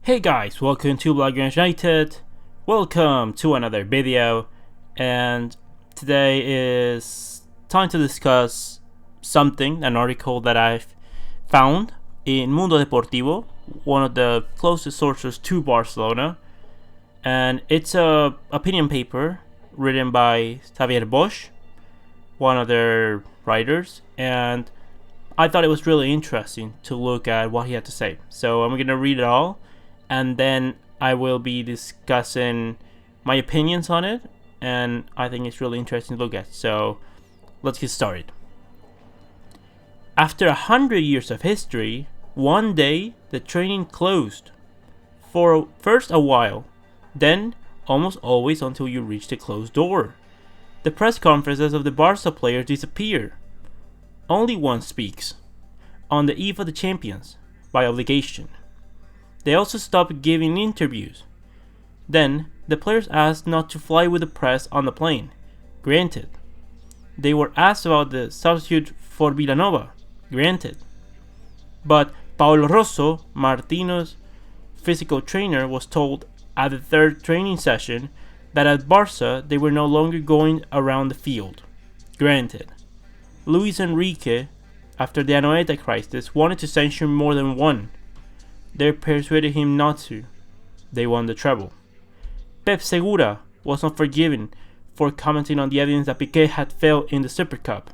Hey guys, welcome to Bloggers United. Welcome to another video, and today is time to discuss an article that I've found in Mundo Deportivo, one of the closest sources to Barcelona, and it's a opinion paper written by Xavier Bosch, one of their writers, and I thought it was really interesting to look at what he had to say. So I'm gonna read it all, and then I will be discussing my opinions on it, and I think it's really interesting to look at. So let's get started. After 100 years of history, one day the training closed. For first a while, then almost always until you reach the closed door. The press conferences of the Barca players disappear. Only one speaks, on the eve of the champions, by obligation. They also stopped giving interviews. Then, the players asked not to fly with the press on the plane. Granted. They were asked about the substitute for Villanova. Granted. But Paulo Rosso, Martino's physical trainer, was told at the third training session that at Barca they were no longer going around the field. Granted. Luis Enrique, after the Anoeta crisis, wanted to sanction more than one. They persuaded him not to. They won the treble. Pep Segura was not forgiven for commenting on the evidence that Piqué had failed in the Super Cup.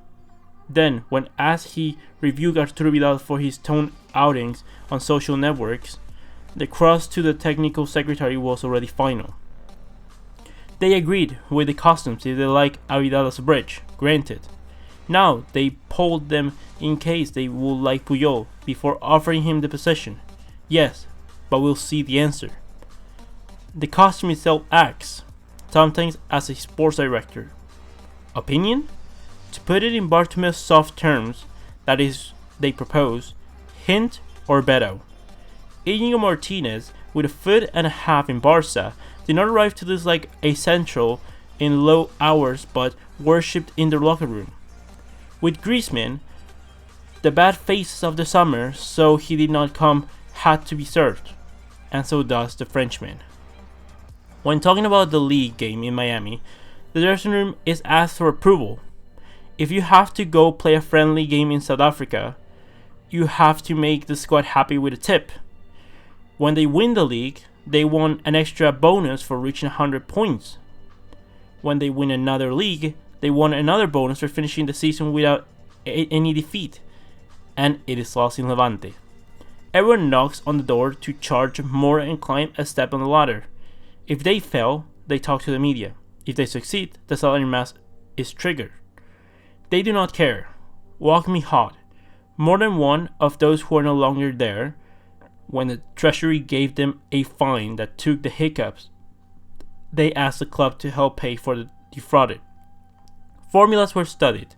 Then, when asked, he rebuked Arturo Vidal for his tone outings on social networks. The cross to the technical secretary was already final. They agreed with the customs if they like Vidal as a bridge. Granted. Now they polled them in case they would like Puyol before offering him the position. Yes, but we'll see the answer. The costume itself acts, sometimes as a sports director. Opinion? To put it in Bartomeu's soft terms, that is, they propose, hint or veto. Íñigo Martínez, with a foot and a half in Barca, did not arrive to this like a central in low hours but worshipped in their locker room. With Griezmann, the bad faces of the summer, so he did not come, had to be served, and so does the Frenchman. When talking about the league game in Miami, the dressing room is asked for approval. If you have to go play a friendly game in South Africa, you have to make the squad happy with a tip. When they win the league, they won an extra bonus for reaching 100 points. When they win another league, they won another bonus for finishing the season without any defeat, and it is lost in Levante. Everyone knocks on the door to charge more and climb a step on the ladder. If they fail, they talk to the media. If they succeed, the salary mask is triggered. They do not care. Walk me hot. More than one of those who are no longer there, when the treasury gave them a fine that took the hiccups, they asked the club to help pay for the defrauded. Formulas were studied.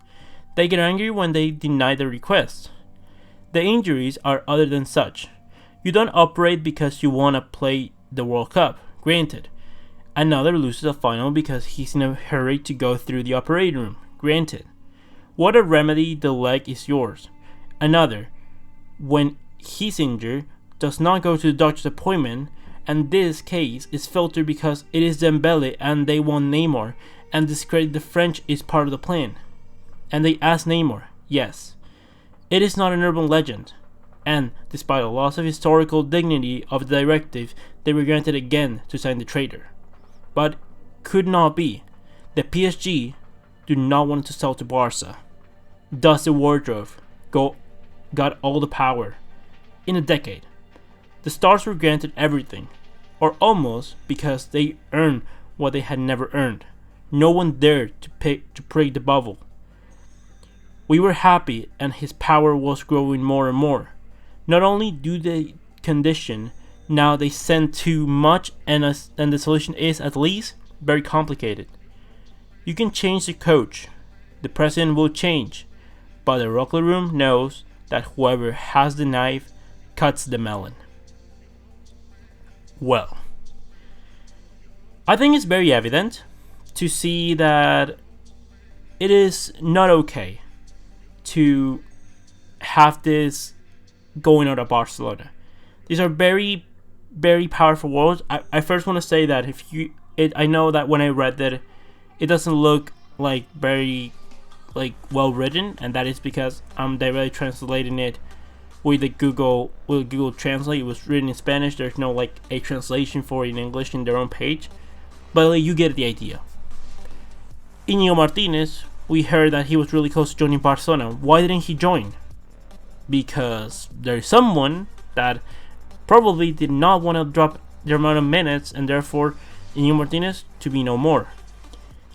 They get angry when they deny the request. The injuries are other than such. You don't operate because you want to play the World Cup. Granted. Another loses a final because he's in a hurry to go through the operating room. Granted. What a remedy, the leg is yours. Another, when he's injured, does not go to the doctor's appointment, and this case is filtered because it is Dembele and they want Neymar, and discredit the French is part of the plan. And they ask Neymar, yes. It is not an urban legend, and despite the loss of historical dignity of the directive, they were granted again to sign the traitor. But could not be. The PSG do not want to sell to Barca. Thus the wardrobe got all the power. In a decade, the stars were granted everything, or almost, because they earned what they had never earned. No one dared to break the bubble. We were happy, and his power was growing more and more. Not only do they condition, now they send too much, and the solution is, at least, very complicated. You can change the coach, the president will change, but the locker room knows that whoever has the knife cuts the melon. Well, I think it's very evident to see that it is not okay to have this going on at Barcelona. These are very, very powerful words. I first want to say that I know that when I read that, it doesn't look like very well written, and that is because I'm directly translating it with Google Translate. It was written in Spanish. There's no a translation for it in English in their own page, but you get the idea. Íñigo Martínez, we heard that he was really close to joining Barcelona. Why didn't he join? Because there's someone that probably did not want to drop the amount of minutes, and therefore Íñigo Martínez to be no more.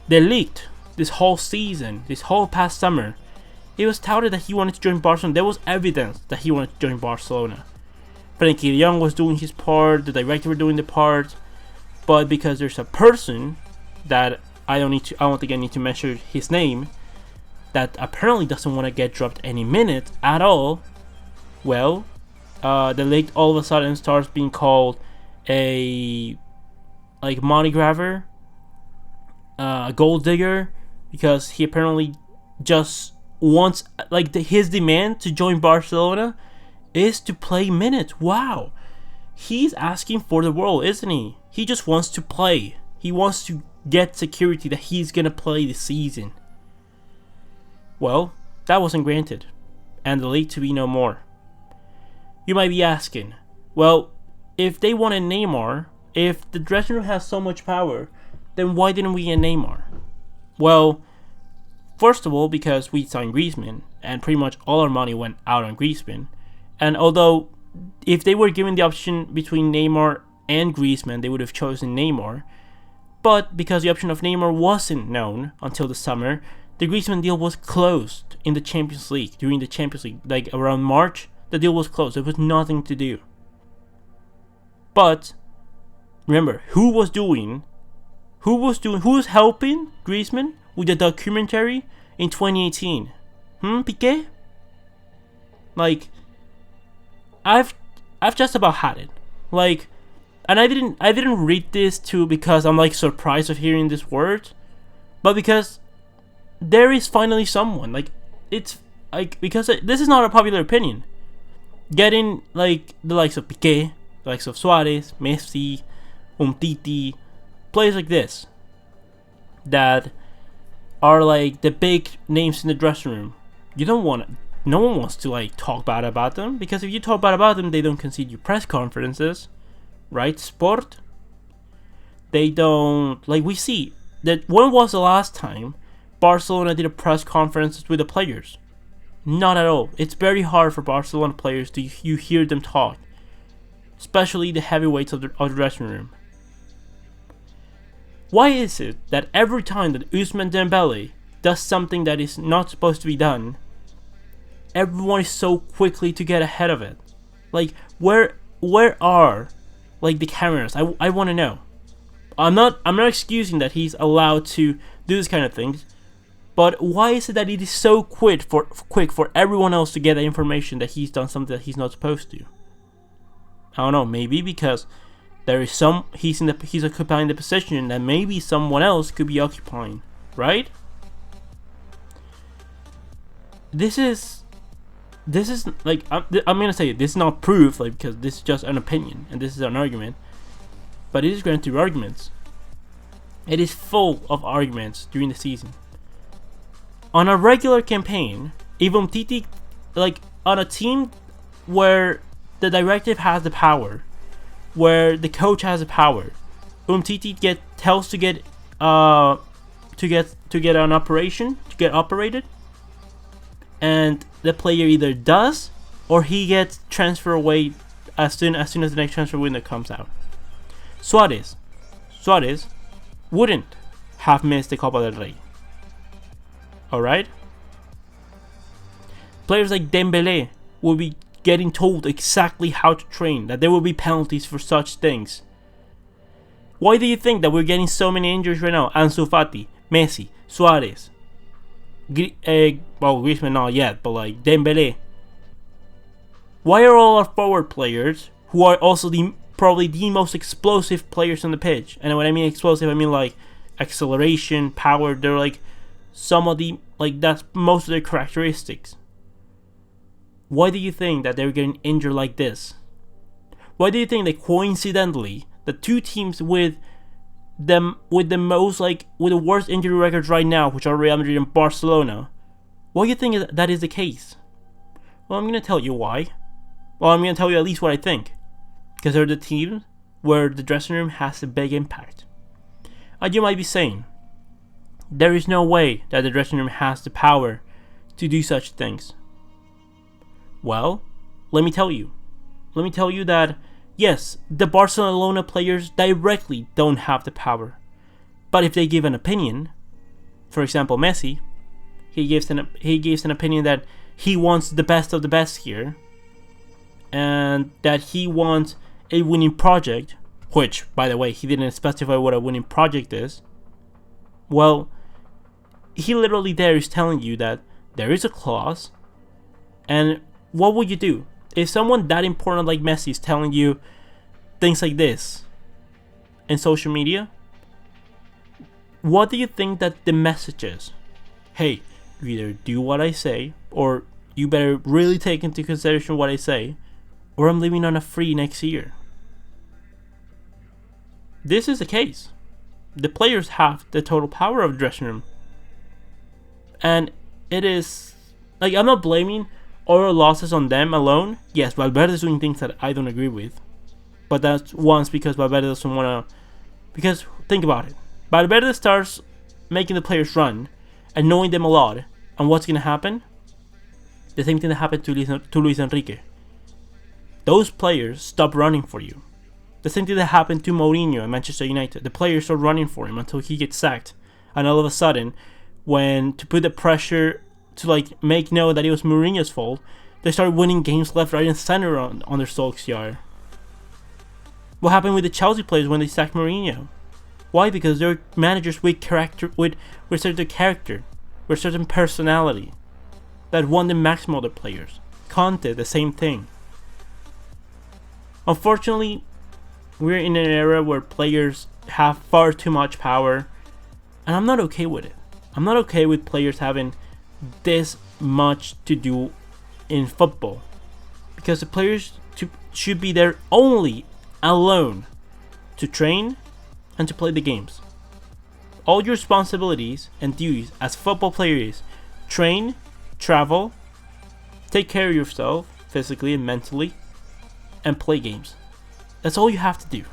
They leaked this whole season, this whole past summer. It was touted that he wanted to join Barcelona. There was evidence that he wanted to join Barcelona. Frenkie de Jong was doing his part, the director were doing the part, but because there's a person that I don't think I need to mention his name, that apparently doesn't want to get dropped any minutes at all. Well, the league all of a sudden starts being called a money grabber, a gold digger, because he apparently just wants his demand to join Barcelona is to play minutes. Wow, he's asking for the world, isn't he? He just wants to play. He wants to get security that he's gonna play this season. Well, that wasn't granted, and the league to be no more. You might be asking, well, if they wanted Neymar, if the dressing room has so much power, then why didn't we get Neymar? Well, first of all, because we signed Griezmann, and pretty much all our money went out on Griezmann. And although, if they were given the option between Neymar and Griezmann, they would have chosen Neymar. But because the option of Neymar wasn't known until the summer, the Griezmann deal was closed in the Champions League. During the Champions League, around March, the deal was closed. There was nothing to do. But remember, who was helping Griezmann with the documentary in 2018? Piqué? I've just about had it. And I didn't read this too because I'm surprised of hearing this word, but because there is finally someone because this is not a popular opinion. Getting the likes of Piqué, the likes of Suarez, Messi, Umtiti, players like this that are the big names in the dressing room. No one wants to talk bad about them, because if you talk bad about them, they don't concede you press conferences, right? Sport. They don't we see that. When was the last time Barcelona did a press conference with the players? Not at all. It's very hard for Barcelona players to you hear them talk, especially the heavyweights of the dressing room. Why is it that every time that Ousmane Dembele does something that is not supposed to be done, everyone is so quickly to get ahead of it? Where are the cameras? I want to know. I'm not excusing that he's allowed to do this kind of things, but why is it that it is so quick for everyone else to get the information that he's done something that he's not supposed to? I don't know. Maybe because there is he's occupying the position that maybe someone else could be occupying, right? This is I'm gonna say this is not proof, because this is just an opinion and this is an argument, but it is granted through arguments. It is full of arguments during the season. On a regular campaign, even Titi, on a team where the directive has the power, where the coach has the power, Titi tells to get an operation, to get operated, and the player either does or he gets transferred away as soon as the next transfer window comes out. Suarez wouldn't have missed the Copa del Rey. Alright? Players like Dembele will be getting told exactly how to train, that there will be penalties for such things. Why do you think that we're getting so many injuries right now? Ansu Fati, Messi, Suarez, Griezmann not yet, but Dembele. Why are all our forward players, who are also the probably the most explosive players on the pitch. And when I mean explosive, I mean like acceleration, power. They're like some of the, like, that's most of their characteristics. Why do you think that they're getting injured like this? Why do you think that coincidentally the two teams with the worst injury records right now, which are Real Madrid and Barcelona, why do you think that is the case? Well, I'm gonna tell you why. Well, I'm gonna tell you at least what I think, because they're the teams where the dressing room has a big impact. And you might be saying, there is no way that the dressing room has the power to do such things. Well, let me tell you. Let me tell you that, yes, the Barcelona players directly don't have the power. But if they give an opinion, for example, Messi, he gives an opinion that he wants the best of the best here, and that he wants a winning project, which, by the way, he didn't specify what a winning project is. Well, he literally there is telling you that there is a clause, and what would you do? If someone that important like Messi is telling you things like this in social media, what do you think that the message is? Hey, you either do what I say, or you better really take into consideration what I say, or I'm leaving on a free next year. This is the case. The players have the total power of the dressing room. And it is, like, I'm not blaming all losses on them alone. Yes, Valverde is doing things that I don't agree with. But that's once because Valverde doesn't want to. Because, think about it. Valverde starts making the players run and knowing them a lot. And what's going to happen? The same thing that happened to Luis Enrique. Those players stop running for you. The same thing that happened to Mourinho at Manchester United. The players start running for him until he gets sacked. And all of a sudden, when to put the pressure to like make known that it was Mourinho's fault, they started winning games left, right, and center under Solskjaer. What happened with the Chelsea players when they sacked Mourinho? Why? Because they're managers with character, with certain character, with certain personality, that won the maximum of the players. Conte, the same thing. Unfortunately, we're in an era where players have far too much power, and I'm not okay with it. I'm not okay with players having this much to do in football, because the players should be there only alone to train and to play the games. All your responsibilities and duties as a football player is train, travel, take care of yourself physically and mentally, and play games. That's all you have to do.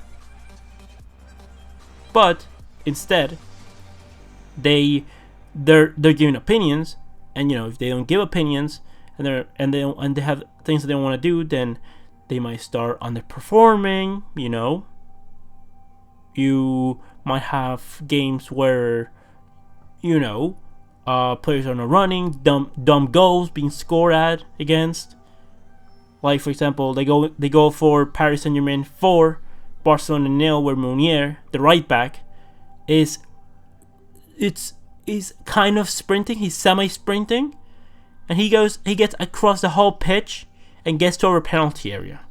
But instead, they're giving opinions, and if they don't give opinions and they have things that they want to do, then they might start underperforming. You might have games where players are not running, dumb goals being scored at against. Like, for example, they go for Paris Saint-Germain 4, Barcelona 0, where Meunier, the right back, is kind of sprinting. He's semi-sprinting, and he gets across the whole pitch and gets to our penalty area.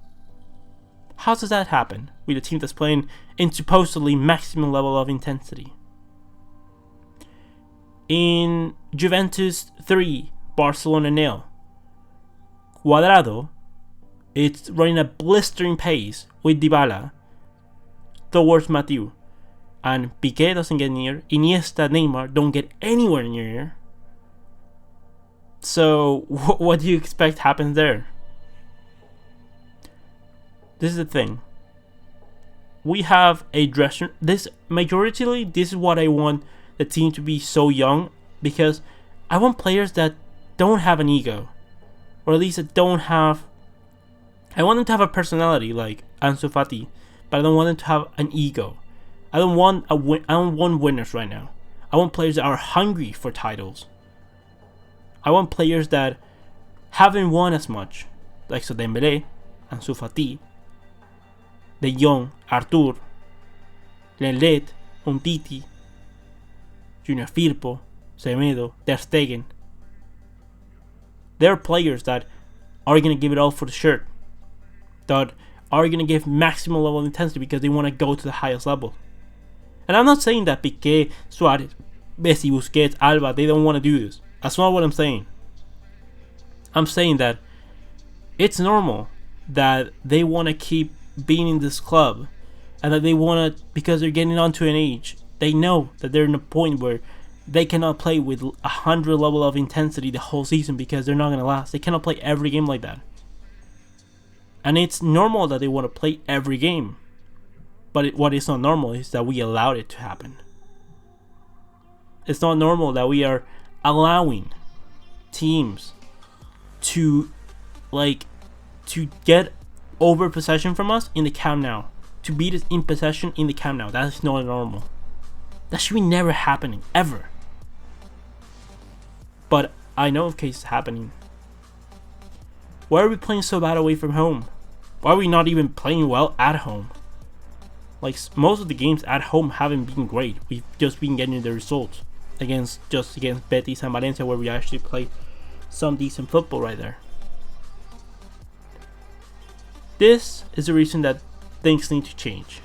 How does that happen with a team that's playing in supposedly maximum level of intensity? In Juventus 3, Barcelona 0, Cuadrado, it's running a blistering pace with Dybala towards Mathieu, and Piqué doesn't get near. Iniesta, Neymar don't get anywhere near. So what do you expect happens there? This is the thing. We have a dresser. This is what I want the team to be so young, because I want players that don't have an ego, or at least that don't have. I want them to have a personality like Ansu Fati, but I don't want them to have an ego. I don't want winners right now. I want players that are hungry for titles. I want players that haven't won as much, like Dembélé, Ansu Fati, De Jong, Artur, Lenglet, Umtiti, Junior Firpo, Semedo, Ter Stegen. They're players that are going to give it all for the shirt, that are going to give maximum level of intensity because they want to go to the highest level. And I'm not saying that Piqué, Suarez, Messi, Busquets, Alba, they don't want to do this. That's not what I'm saying. I'm saying that it's normal that they want to keep being in this club, and that they want to, because they're getting onto an age, they know that they're in a point where they cannot play with 100 level of intensity the whole season because they're not going to last. They cannot play every game like that. And it's normal that they want to play every game. But what is not normal is that we allowed it to happen. It's not normal that we are allowing teams to get over possession from us in the Camp Nou. To beat us in possession in the Camp Nou. That is not normal. That should be never happening, ever. But I know of cases happening. Why are we playing so bad away from home? Why are we not even playing well at home? Like, most of the games at home haven't been great. We've just been getting the results against Betis and Valencia, where we actually played some decent football right there. This is the reason that things need to change.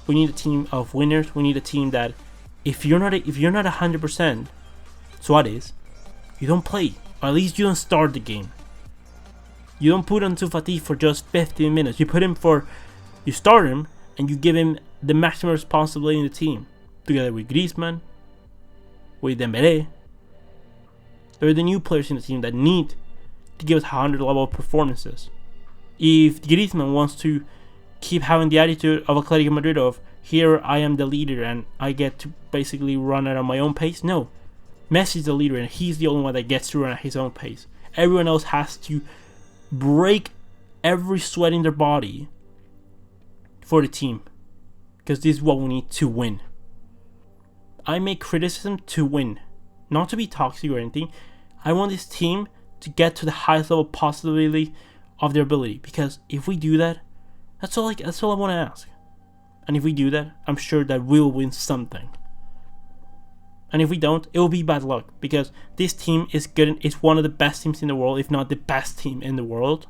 We need a team of winners. We need a team that, if you're not 100%, Suarez, you don't play, or at least you don't start the game. You don't put Ansu Fati for just 15 minutes. You start him and you give him the maximum responsibility in the team, together with Griezmann, with Dembélé. They're the new players in the team that need to give us 100 level performances. If Griezmann wants to keep having the attitude of Atletico Madrid of, here I am the leader and I get to basically run at my own pace, no. Messi's the leader and he's the only one that gets to run at his own pace. Everyone else has to break every sweat in their body for the team, because this is what we need to win. I make criticism to win, not to be toxic or anything. I want this team to get to the highest level possibility of their ability, because if we do that, that's all I want to ask. And if we do that, I'm sure that we'll win something. And if we don't, it will be bad luck, because this team is good. It's one of the best teams in the world, if not the best team in the world,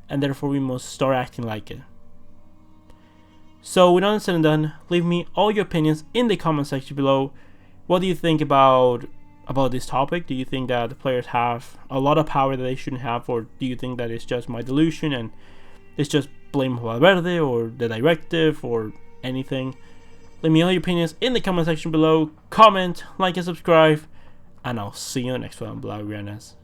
and therefore we must start acting like it. So with all said and done, leave me all your opinions in the comment section below. What do you think about this topic? Do you think that the players have a lot of power that they shouldn't have, or do you think that it's just my delusion and it's just blame Valverde or the directive or anything? Leave me all your opinions in the comment section below. Comment, like, and subscribe. And I'll see you in the next one, Blaugranas.